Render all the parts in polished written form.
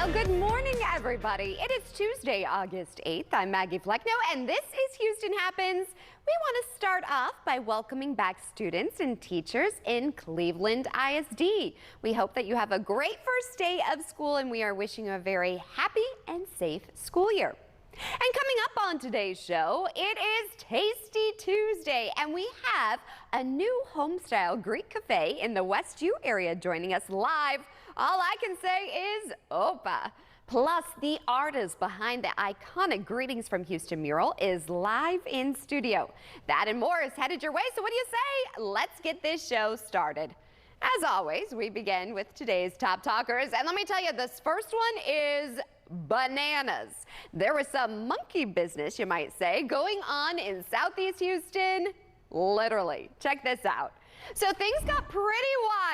Well, good morning, everybody. It is Tuesday, August 8th. I'm Maggie Fleckno, and this is Houston Happens. We want to start off by welcoming back students and teachers in Cleveland ISD. We hope that you have a great first day of school, and we are wishing you a very happy and safe school year. And coming up on today's show, it is Tasty Tuesday, and we have a new homestyle Greek cafe in the West U area joining us live. All I can say is Opa. Plus, the artist behind the iconic Greetings from Houston mural is live in studio. That and more is headed your way, so what do you say? Let's get this show started. As always, we begin with today's top talkers, and let me tell you, this first one is bananas. There was some monkey business, you might say, going on in Southeast Houston, literally. Check this out. So things got pretty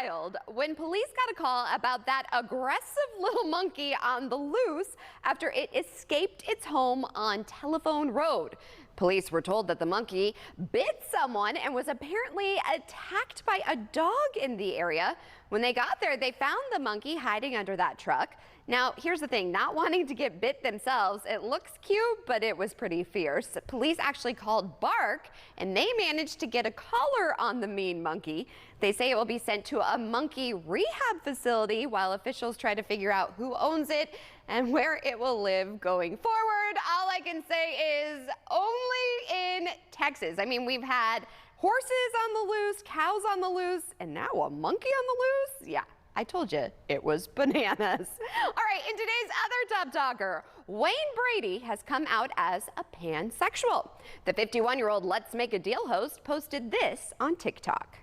wild when police got a call about that aggressive little monkey on the loose after it escaped its home on Telephone Road. Police were told that the monkey bit someone and was apparently attacked by a dog in the area. When they got there, they found the monkey hiding under that truck. Now, here's the thing, not wanting to get bit themselves, it looks cute, but it was pretty fierce. Police actually called Bark, and they managed to get a collar on the mean monkey. They say it will be sent to a monkey rehab facility while officials try to figure out who owns it and where it will live going forward. All I can say is only in Texas. I mean, we've had horses on the loose, cows on the loose, and now a monkey on the loose? Yeah. I told you it was bananas. All right, in today's other top talker, Wayne Brady has come out as a pansexual. The 51-year-old Let's Make a Deal host posted this on TikTok.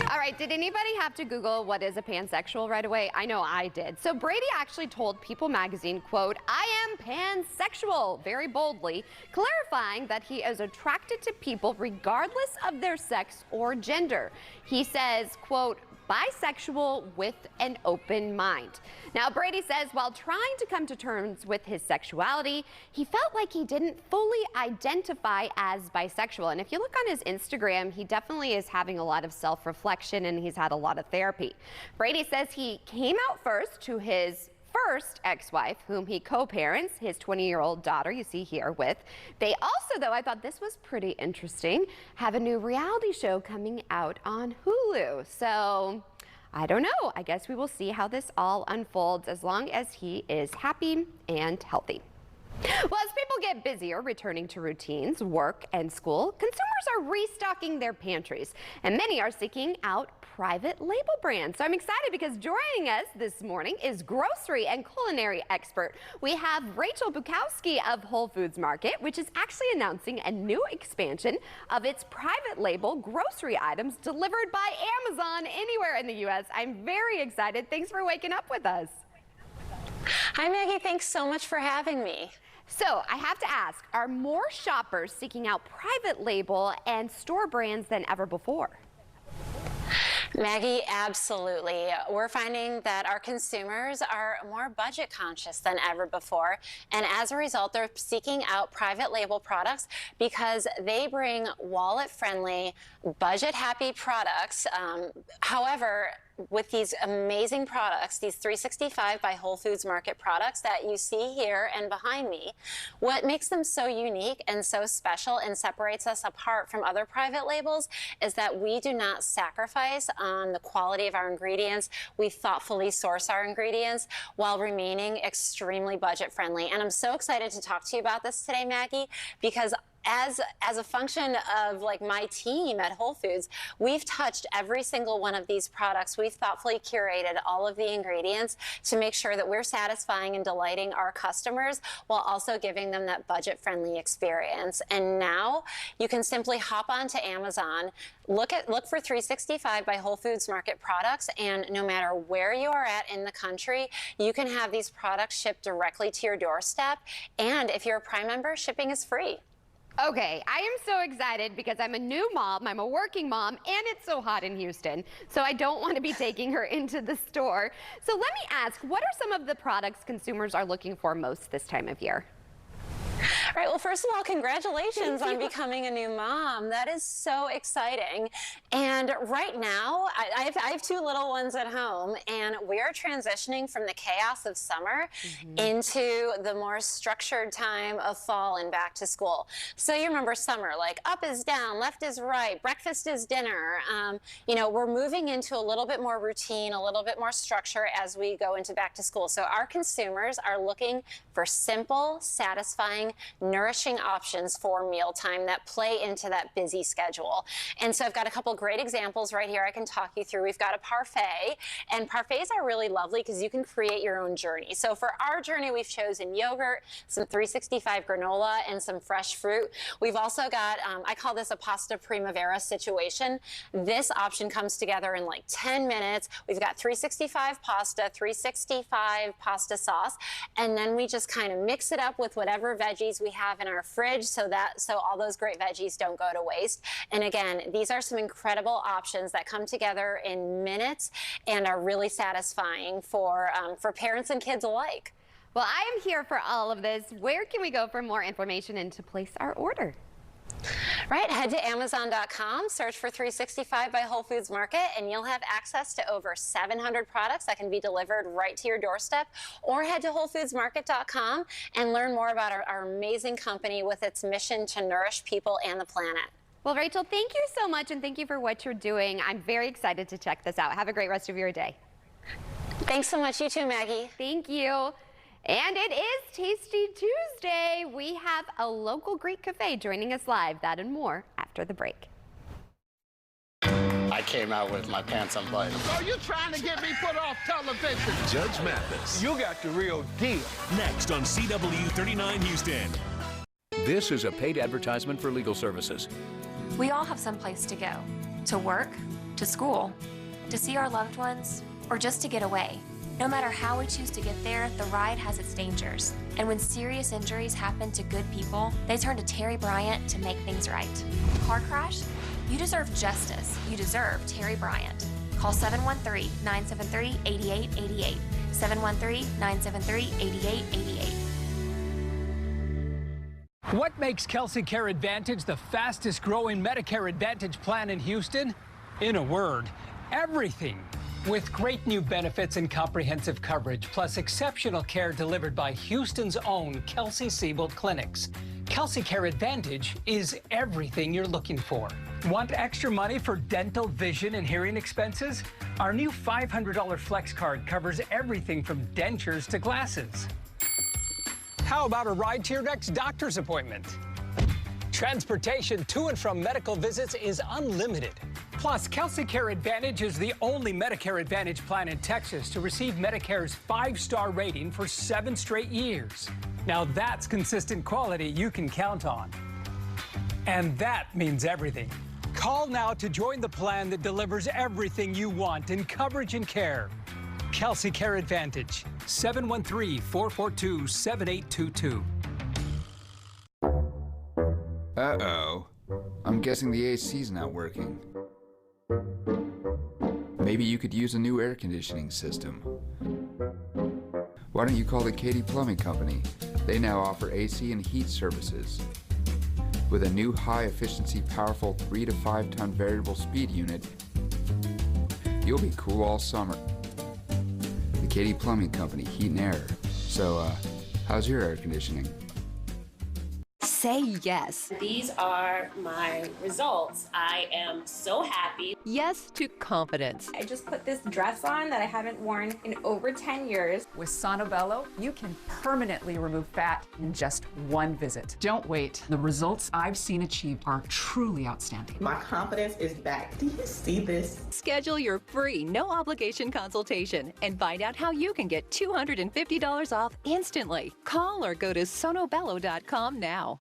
All right, did anybody have to Google what is a pansexual right away? I know I did. So Brady actually told People magazine, quote, "I am pansexual," very boldly, clarifying that he is attracted to people regardless of their sex or gender. He says, quote, "bisexual with an open mind." Now, Brady says while trying to come to terms with his sexuality, he felt like he didn't fully identify as bisexual. And if you look on his Instagram, he definitely is having a lot of self-reflection and he's had a lot of therapy. Brady says he came out first to his first ex-wife, whom he co-parents his 20-year-old daughter you see here with. They also, though, I thought this was pretty interesting, have a new reality show coming out on Hulu. So I don't know. I guess we will see how this all unfolds as long as he is happy and healthy. Well, as people get busier returning to routines, work, and school, consumers are restocking their pantries, and many are seeking out private label brands. So I'm excited because joining us this morning is grocery and culinary expert. We have Rachel Bukowski of Whole Foods Market, which is actually announcing a new expansion of its private label grocery items delivered by Amazon anywhere in the U.S. I'm very excited. Thanks for waking up with us. Hi, Maggie. Thanks so much for having me. So I have to ask, are more shoppers seeking out private label and store brands than ever before? Maggie, absolutely. We're finding that our consumers are more budget conscious than ever before. And as a result, they're seeking out private label products because they bring wallet-friendly, budget-happy products. However, with these amazing products, these 365 by Whole Foods Market products that you see here and behind me, what makes them so unique and so special and separates us apart from other private labels is that we do not sacrifice on the quality of our ingredients. We thoughtfully source our ingredients while remaining extremely budget friendly. And I'm so excited to talk to you about this today, Maggie, because as a function of like my team at Whole Foods, we've touched every single one of these products. We've thoughtfully curated all of the ingredients to make sure that we're satisfying and delighting our customers while also giving them that budget-friendly experience. And now you can simply hop onto Amazon, look for 365 by Whole Foods Market products, and no matter where you are at in the country, you can have these products shipped directly to your doorstep. And if you're a Prime member, shipping is free. Okay, I am so excited because I'm a new mom, I'm a working mom, and it's so hot in Houston, so I don't want to be taking her into the store. So let me ask, what are some of the products consumers are looking for most this time of year? Right. Well, first of all, congratulations on becoming a new mom. That is so exciting. And right now, I have two little ones at home, and we are transitioning from the chaos of summer into the more structured time of fall and back to school. So you remember summer, like up is down, left is right, breakfast is dinner. You know, we're moving into a little bit more routine, a little bit more structure as we go into back to school. So our consumers are looking for simple, satisfying, nourishing options for mealtime that play into that busy schedule. And so I've got a couple great examples right here I can talk you through. We've got a parfait, and parfaits are really lovely because you can create your own journey. So for our journey, we've chosen yogurt, some 365 granola, and some fresh fruit. We've also got, I call this a pasta primavera situation. This option comes together in like 10 minutes. We've got 365 pasta, 365 pasta sauce, and then we just kind of mix it up with whatever veggies we have in our fridge so all those great veggies don't go to waste. And again, these are some incredible options that come together in minutes and are really satisfying for parents and kids alike. Well, I am here for all of this. Where can we go for more information and to place our order? Right, head to Amazon.com, search for 365 by Whole Foods Market, and you'll have access to over 700 products that can be delivered right to your doorstep. Or head to WholeFoodsMarket.com and learn more about our amazing company with its mission to nourish people and the planet. Well, Rachel, thank you so much, and thank you for what you're doing. I'm very excited to check this out. Have a great rest of your day. Thanks so much. You too, Maggie. Thank you. And it is Tasty Tuesday. We have a local Greek cafe joining us live. That and more after the break. I came out with my pants unbuttoned. So you trying to get me put off television? Judge Mathis. You got the real deal. Next on CW 39 Houston. This is a paid advertisement for legal services. We all have some place to go. To work, to school, to see our loved ones, or just to get away. No matter how we choose to get there, the ride has its dangers. And when serious injuries happen to good people, they turn to Terry Bryant to make things right. Car crash? You deserve justice. You deserve Terry Bryant. Call 713-973-8888. 713-973-8888. What makes Kelsey Care Advantage the fastest growing Medicare Advantage plan in Houston? In a word, everything. With great new benefits and comprehensive coverage, plus exceptional care delivered by Houston's own Kelsey-Seybold clinics, Kelsey Care Advantage is everything you're looking for. Want extra money for dental, vision, and hearing expenses? Our new $500 Flex Card covers everything from dentures to glasses. How about a ride to your next doctor's appointment? Transportation to and from medical visits is unlimited. Plus, Kelsey Care Advantage is the only Medicare Advantage plan in Texas to receive Medicare's 5-star rating for 7 straight years. Now that's consistent quality you can count on. And that means everything. Call now to join the plan that delivers everything you want in coverage and care. Kelsey Care Advantage, 713-442-7822. Uh-oh. I'm guessing the AC's not working. Maybe you could use a new air conditioning system. Why don't you call the Katie Plumbing Company? They now offer AC and heat services. With a new high-efficiency, powerful 3 to 5 ton variable speed unit, you'll be cool all summer. The Katie Plumbing Company, heat and air. So, how's your air conditioning? Say yes. These are my results. I am so happy. Yes to confidence. I just put this dress on that I haven't worn in over 10 years. With Sonobello, you can permanently remove fat in just one visit. Don't wait. The results I've seen achieved are truly outstanding. My confidence is back. Do you see this? Schedule your free, no-obligation consultation and find out how you can get $250 off instantly. Call or go to sonobello.com now.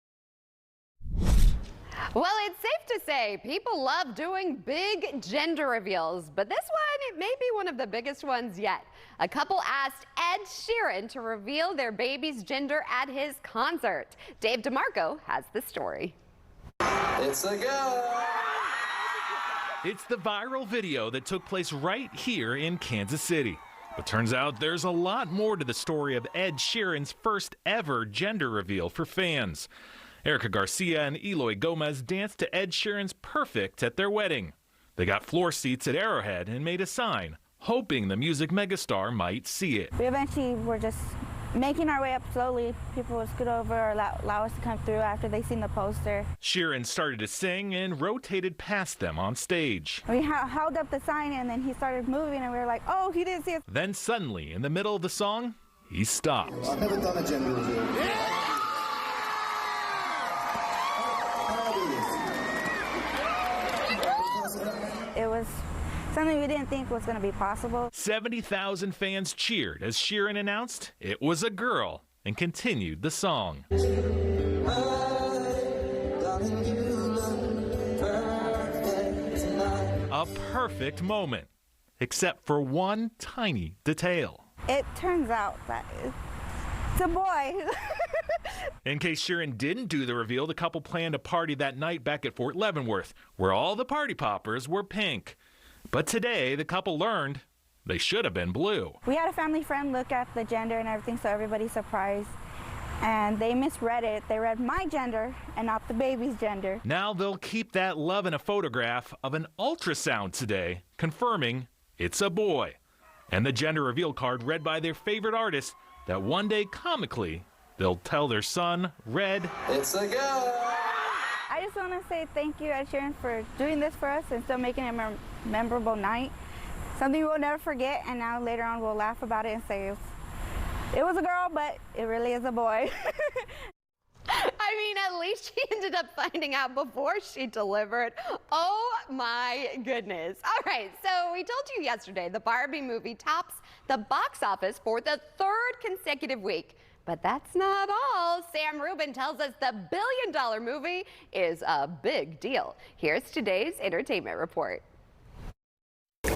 Well, it's safe to say people love doing big gender reveals, but this one, it may be one of the biggest ones yet. A couple asked Ed Sheeran to reveal their baby's gender at his concert. Dave DeMarco has the story. It's a go! It's the viral video that took place right here in Kansas City. But turns out there's a lot more to the story of Ed Sheeran's first ever gender reveal for fans. Erica Garcia and Eloy Gomez danced to Ed Sheeran's Perfect at their wedding. They got floor seats at Arrowhead and made a sign, hoping the music megastar might see it. We eventually were just making our way up slowly. People would scoot over or allow us to come through after they seen the poster. Sheeran started to sing and rotated past them on stage. We held up the sign and then he started moving and we were like, oh, he didn't see us. Then suddenly, in the middle of the song, he stopped. I've never done a gender reveal. It was something we didn't think was going to be possible. 70,000 fans cheered as Sheeran announced it was a girl and continued the song. A perfect moment, except for one tiny detail. It turns out that it's a boy. In case Sheeran didn't do the reveal, the couple planned a party that night back at Fort Leavenworth, where all the party poppers were pink. But today, the couple learned they should have been blue. We had a family friend look at the gender and everything, so everybody's surprised. And they misread it. They read my gender and not the baby's gender. Now they'll keep that love in a photograph of an ultrasound today, confirming it's a boy. And the gender reveal card read by their favorite artist that one day, comically, they'll tell their son, Red, it's a girl. I just want to say thank you, Ed Sheeran, for doing this for us and still making it a memorable night. Something we'll never forget, and now later on we'll laugh about it and say it was a girl, but it really is a boy. I mean, at least she ended up finding out before she delivered. Oh my goodness. All right, so we told you yesterday the Barbie movie tops the box office for the third consecutive week. But that's not all. Sam Rubin tells us the billion-dollar movie is a big deal. Here's today's entertainment report.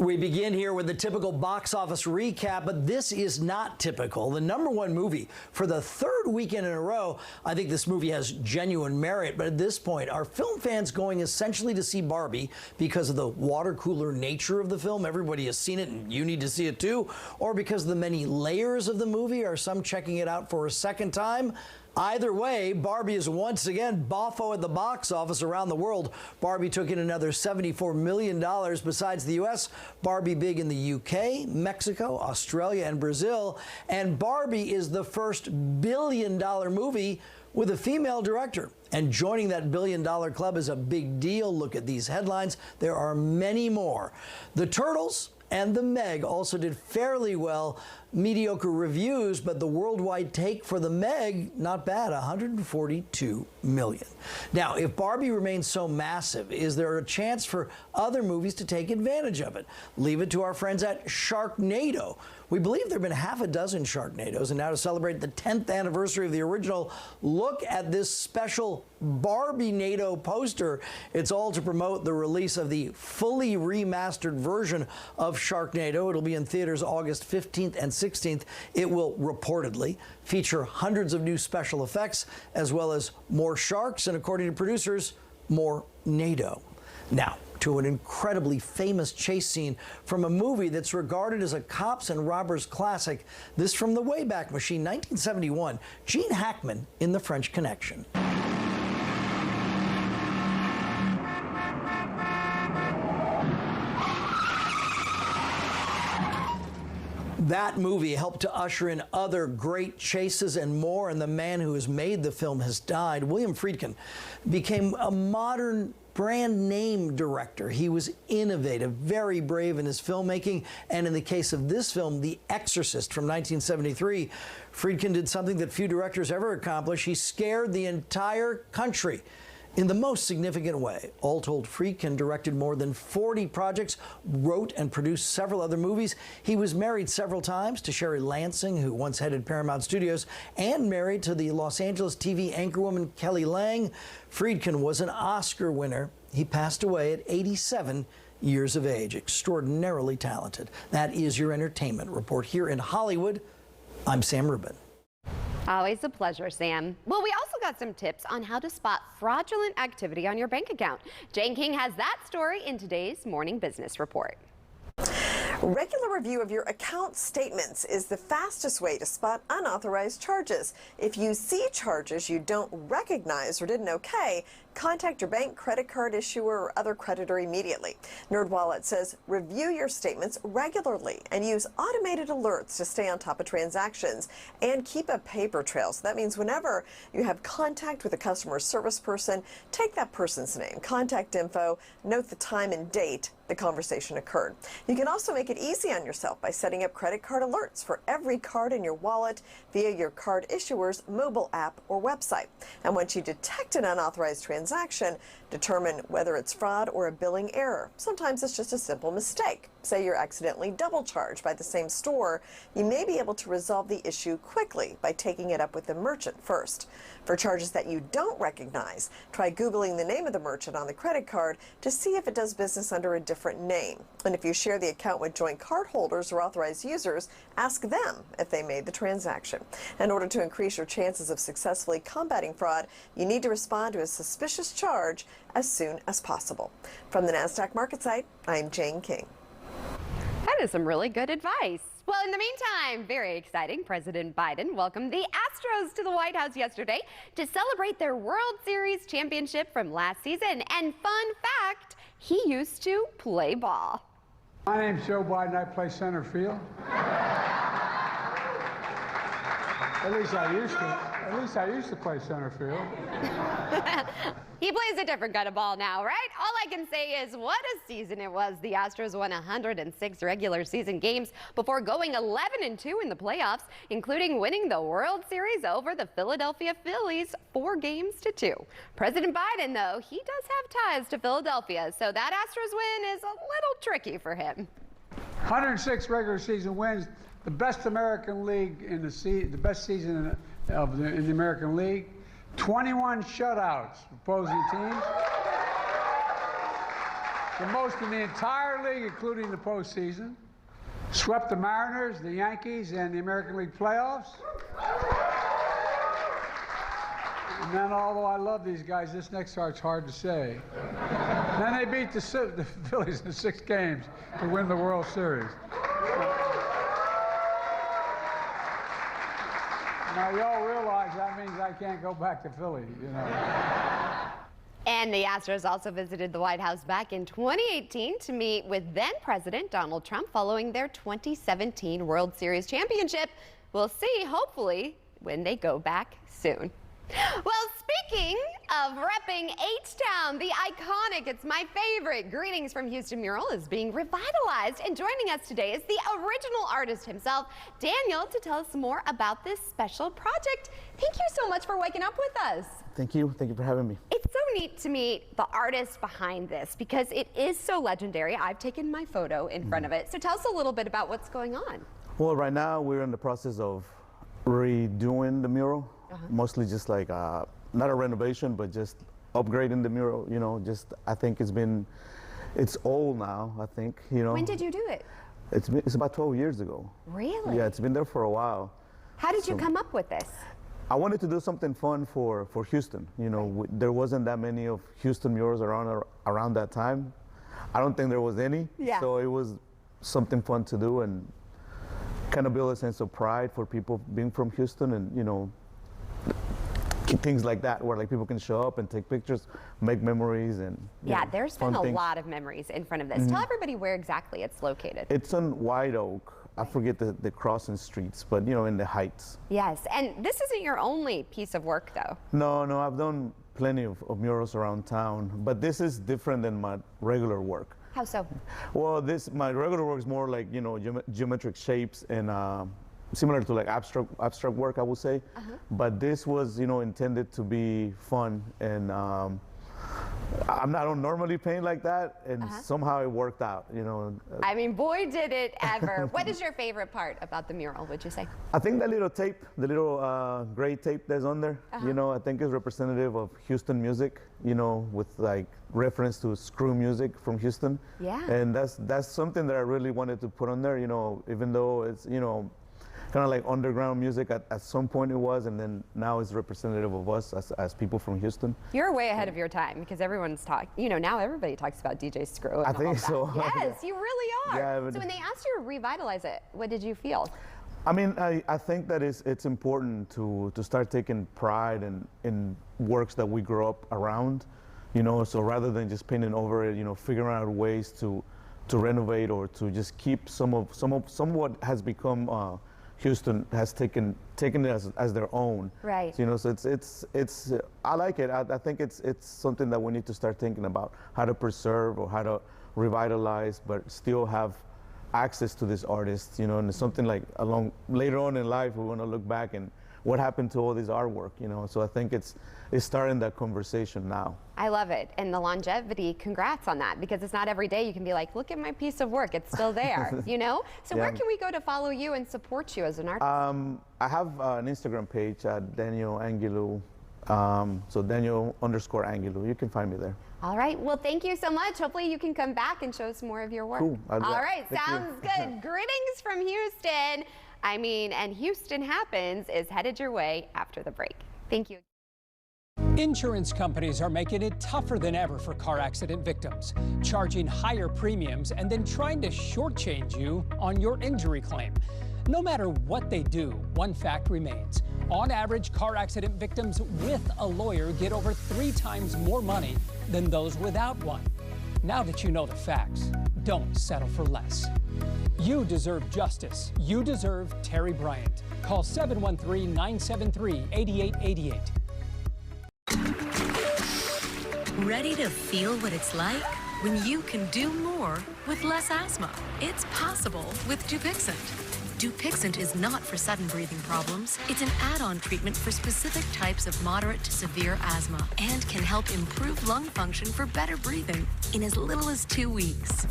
We begin here with the typical box office recap, but this is not typical. The #1 movie for the third weekend in a row. I think this movie has genuine merit, but at this point, are film fans going essentially to see Barbie because of the water cooler nature of the film? Everybody has seen it and you need to see it too. Or because of the many layers of the movie? Are some checking it out for a second time? Either way, Barbie is once again boffo at the box office around the world. Barbie took in another $74 million. Besides the U.S., Barbie big in the U.K., Mexico, Australia, and Brazil. And Barbie is the first billion-dollar movie with a female director. And joining that billion-dollar club is a big deal. Look at these headlines. There are many more. The Turtles and The Meg also did fairly well. Mediocre reviews, but the worldwide take for The Meg, not bad, $142 million. Now, if Barbie remains so massive, is there a chance for other movies to take advantage of it? Leave it to our friends at Sharknado. We believe there have been half a dozen Sharknados, and now to celebrate the 10th anniversary of the original, look at this special Barbie-nado poster. It's all to promote the release of the fully remastered version of Sharknado. It'll be in theaters August 15th and 16th. It will reportedly feature hundreds of new special effects, as well as more sharks, and according to producers, more NATO. Now, to an incredibly famous chase scene from a movie that's regarded as a cops and robbers classic. This from the Wayback Machine, 1971, Gene Hackman in The French Connection. That movie helped to usher in other great chases and more, and the man who has made the film has died. William Friedkin became a modern brand name director. He was innovative, very brave in his filmmaking, and in the case of this film, The Exorcist from 1973, Friedkin did something that few directors ever accomplish. He scared the entire country in the most significant way. All told, Friedkin directed more than 40 projects, wrote and produced several other movies. He was married several times to Sherry Lansing, who once headed Paramount Studios, and married to the Los Angeles TV anchorwoman Kelly Lang. Friedkin was an Oscar winner. He passed away at 87 years of age. Extraordinarily talented. That is your entertainment report here in Hollywood. I'm Sam Rubin. Always a pleasure, Sam. Well, we also got some tips on how to spot fraudulent activity on your bank account. Jane King has that story in today's Morning Business Report. Regular review of your account statements is the fastest way to spot unauthorized charges. If you see charges you don't recognize or didn't okay, contact your bank, credit card issuer, or other creditor immediately. NerdWallet says review your statements regularly and use automated alerts to stay on top of transactions and keep a paper trail. So that means whenever you have contact with a customer service person, take that person's name, contact info, note the time and date the conversation occurred. You can also make it easy on yourself by setting up credit card alerts for every card in your wallet via your card issuer's mobile app or website. And once you detect an unauthorized transaction, determine whether it's fraud or a billing error. Sometimes it's just a simple mistake. Say you're accidentally double charged by the same store, you may be able to resolve the issue quickly by taking it up with the merchant first. For charges that you don't recognize, try Googling the name of the merchant on the credit card to see if it does business under a different name. And if you share the account with joint card holders or authorized users, ask them if they made the transaction. In order to increase your chances of successfully combating fraud, you need to respond to a suspicious charge as soon as possible. From the NASDAQ market site, I'm Jane King. That is some really good advice. Well, in the meantime, very exciting, President Biden welcomed the Astros to the White House yesterday to celebrate their World Series championship from last season. And fun fact, he used to play ball. My name's Joe Biden. I play center field. At least I used to play center field. He plays a different kind of ball now, right? All I can say is what a season it was. The Astros won 106 regular season games before going 11-2 in the playoffs, including winning the World Series over the Philadelphia Phillies 4-2. President Biden, though, he does have ties to Philadelphia, so that Astros win is a little tricky for him. 106 regular season wins, the best American League in the best season in the American League. 21 shutouts opposing teams. The most in the entire league, including the postseason. Swept the Mariners, the Yankees, and the American League playoffs. And then, although I love these guys, this next part's hard to say. Then they beat the Phillies in 6 games to win the World Series. Now, y'all realize that means I can't go back to Philly, you know. And the Astros also visited the White House back in 2018 to meet with then-President Donald Trump following their 2017 World Series championship. We'll see, hopefully, when they go back soon. Well, speaking of repping H-Town, the iconic It's My Favorite Greetings from Houston mural is being revitalized. And joining us today is the original artist himself, Daniel, to tell us more about this special project. Thank you so much for waking up with us. Thank you. Thank you for having me. It's so neat to meet the artist behind this because it is so legendary. I've taken my photo in front of it. So tell us a little bit about what's going on. Well, right now we're in the process of redoing the mural. Mostly just like, not a renovation, but just upgrading the mural, you know, I think it's old now, I think, you know. When did you do it? It's about 12 years ago. Really? Yeah, it's been there for a while. How did you come up with this? I wanted to do something fun for Houston. You know, there wasn't that many of Houston murals around that time. I don't think there was any. Yeah. So it was something fun to do and kind of build a sense of pride for people being from Houston and, you know, things like that where like people can show up and take pictures, make memories, and yeah, there's been a lot of memories in front of this. Tell everybody where exactly it's located. It's on White Oak. I forget the crossing streets, but you know, in the Heights. Yes, and this isn't your only piece of work though. No, I've done plenty of murals around town, but this is different than my regular work. How so? Well, my regular work is more like, you know, geometric shapes and similar to like abstract work, I would say. But this was, you know, intended to be fun, and I don't normally paint like that, and somehow it worked out, you know. I mean, boy, did it ever. What is your favorite part about the mural, would you say? I think that little tape, the little gray tape that's on there, you know, I think is representative of Houston music, you know, with like reference to screw music from Houston. Yeah. And that's something that I really wanted to put on there, you know, even though it's, you know, kind of like underground music at some point it was, and then now it's representative of us as people from Houston. You're way ahead of your time because everyone's talking, now everybody talks about DJ Screw. And I think so. Yes, you really are. Yeah, so when they asked you to revitalize it, what did you feel? I mean, I think that it's important to start taking pride in works that we grew up around, so rather than just painting over it, figuring out ways to renovate or to just keep some of what has become Houston has taken it as their own. Right. So it's I like it. I think it's something that we need to start thinking about, how to preserve or how to revitalize, but still have access to these artists, and it's something like later on in life we want to look back and what happened to all this artwork, so I think it's starting that conversation now. I love it, and the longevity, congrats on that, because it's not every day you can be like, look at my piece of work, it's still there, So where can we go to follow you and support you as an artist? I have an Instagram page at Daniel Angelou, so Daniel_Angelou, you can find me there. All right, well, thank you so much. Hopefully you can come back and show us more of your work. Cool. All right, sounds good. Greetings from Houston. And Houston Happens is headed your way after the break. Thank you. Insurance companies are making it tougher than ever for car accident victims, charging higher premiums and then trying to shortchange you on your injury claim. No matter what they do, one fact remains. On average, car accident victims with a lawyer get over 3 times more money than those without one. Now that you know the facts, don't settle for less. You deserve justice. You deserve Terry Bryant. Call 713-973-8888. Ready to feel what it's like when you can do more with less asthma? It's possible with Dupixent. Dupixent is not for sudden breathing problems. It's an add-on treatment for specific types of moderate to severe asthma and can help improve lung function for better breathing in as little as 2 weeks.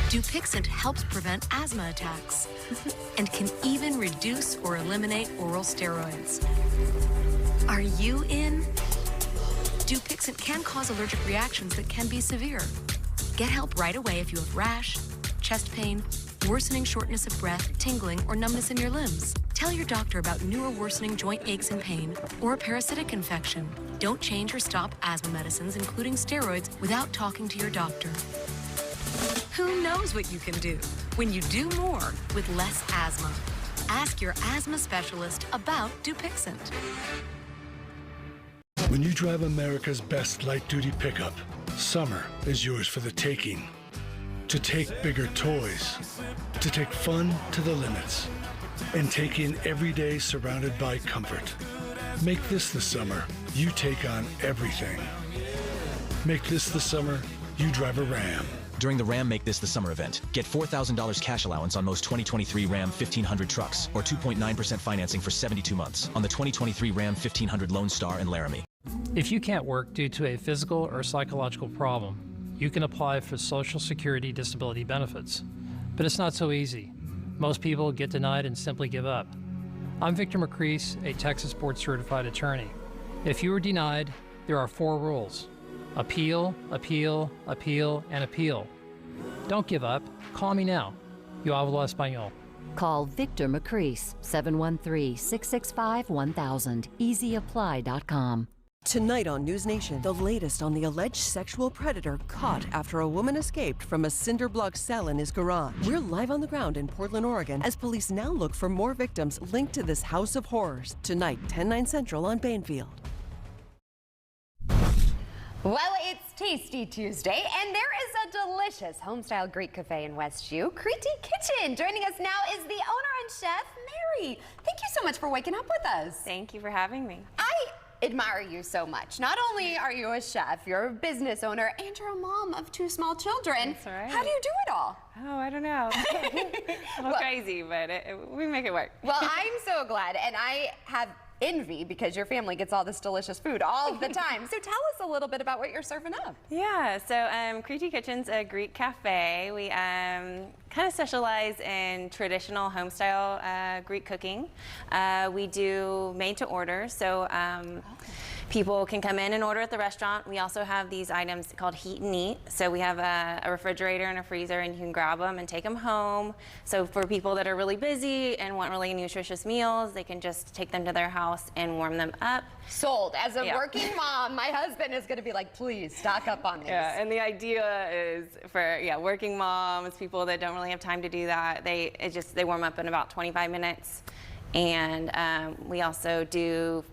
Dupixent helps prevent asthma attacks and can even reduce or eliminate oral steroids. Are you in? Dupixent can cause allergic reactions that can be severe. Get help right away if you have rash, chest pain, worsening shortness of breath, tingling, or numbness in your limbs. Tell your doctor about new or worsening joint aches and pain or a parasitic infection. Don't change or stop asthma medicines, including steroids, without talking to your doctor. Who knows what you can do when you do more with less asthma? Ask your asthma specialist about Dupixent. When you drive America's best light-duty pickup, summer is yours for the taking. To take bigger toys, to take fun to the limits, and take in every day surrounded by comfort. Make this the summer you take on everything. Make this the summer you drive a Ram. During the Ram Make This the Summer event, get $4,000 cash allowance on most 2023 Ram 1500 trucks or 2.9% financing for 72 months on the 2023 Ram 1500 Lone Star and Laramie. If you can't work due to a physical or psychological problem, you can apply for Social Security disability benefits. But it's not so easy. Most people get denied and simply give up. I'm Victor McCrease, a Texas board certified attorney. If you are denied, there are 4 rules. Appeal, appeal, appeal, and appeal. Don't give up. Call me now. Yo hablo español. Call Victor McCrease, 713-665-1000, easyapply.com. Tonight on News Nation, the latest on the alleged sexual predator caught after a woman escaped from a cinder block cell in his garage. We're live on the ground in Portland, Oregon, as police now look for more victims linked to this house of horrors. Tonight, 10/9 Central on Bainfield. Well, it's Tasty Tuesday, and there is a delicious home-style Greek cafe in Westview, Kriti Kitchen. Joining us now is the owner and chef, Mary. Thank you so much for waking up with us. Thank you for having me. I admire you so much. Not only are you a chef, you're a business owner, and you're a mom of 2 small children. That's right. How do you do it all? Oh, I don't know. A little crazy, but we make it work. Well, I'm so glad, and I have envy because your family gets all this delicious food all the time. So tell us a little bit about what you're serving up. Yeah, so Kriti Kitchen's a Greek cafe. We kind of specialize in traditional home-style Greek cooking. We do made to order, so People can come in and order at the restaurant. We also have these items called Heat and Eat. So we have a refrigerator and a freezer, and you can grab them and take them home. So for people that are really busy and want really nutritious meals, they can just take them to their house and warm them up. Sold. As a working mom, my husband is going to be like, please stock up on these. Yeah, and the idea is for working moms, people that don't really have time to do that. They warm up in about 25 minutes, and we also do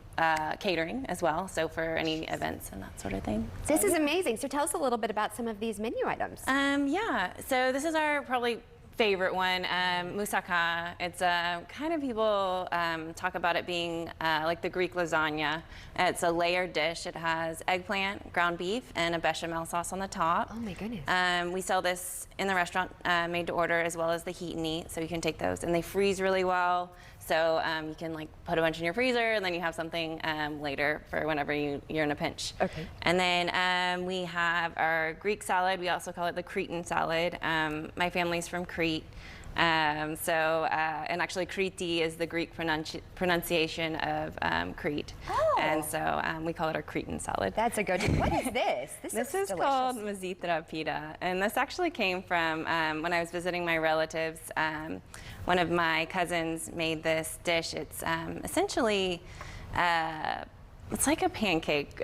catering as well, so for any events and that sort of thing. This is amazing. So tell us a little bit about some of these menu items. Yeah, so this is our probably favorite one, moussaka. It's kind of people talk about it being like the Greek lasagna. It's a layered dish. It has eggplant, ground beef, and a bechamel sauce on the top. Oh my goodness. We sell this in the restaurant made to order, as well as the Heat and Eat, so you can take those, and they freeze really well. So you can like put a bunch in your freezer, and then you have something later for whenever you're in a pinch. Okay. And then we have our Greek salad. We also call it the Cretan salad. My family's from Crete. And actually Kriti is the Greek pronunciation of Crete. Oh. And so we call it our Cretan salad. That's a go-to. What is this? This is called Mazitra pita. And this actually came from when I was visiting my relatives. One of my cousins made this dish. It's essentially, it's like a pancake.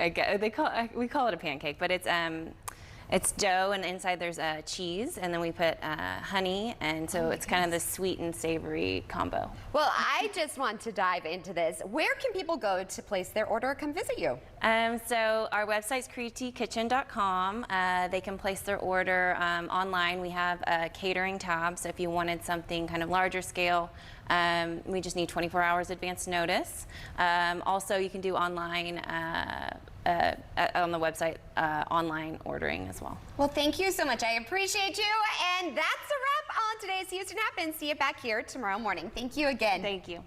We call it a pancake, but it's dough, and inside there's cheese, and then we put honey, and so it's kind of this sweet and savory combo. Well, I just want to dive into this. Where can people go to place their order or come visit you? So our website's CreteKitchen.com. They can place their order online. We have a catering tab, so if you wanted something kind of larger scale, we just need 24 hours advance notice. Also, you can do online on the website, online ordering as well. Well, thank you so much. I appreciate you. And that's a wrap on today's Houston Happens. See you back here tomorrow morning. Thank you again. Thank you.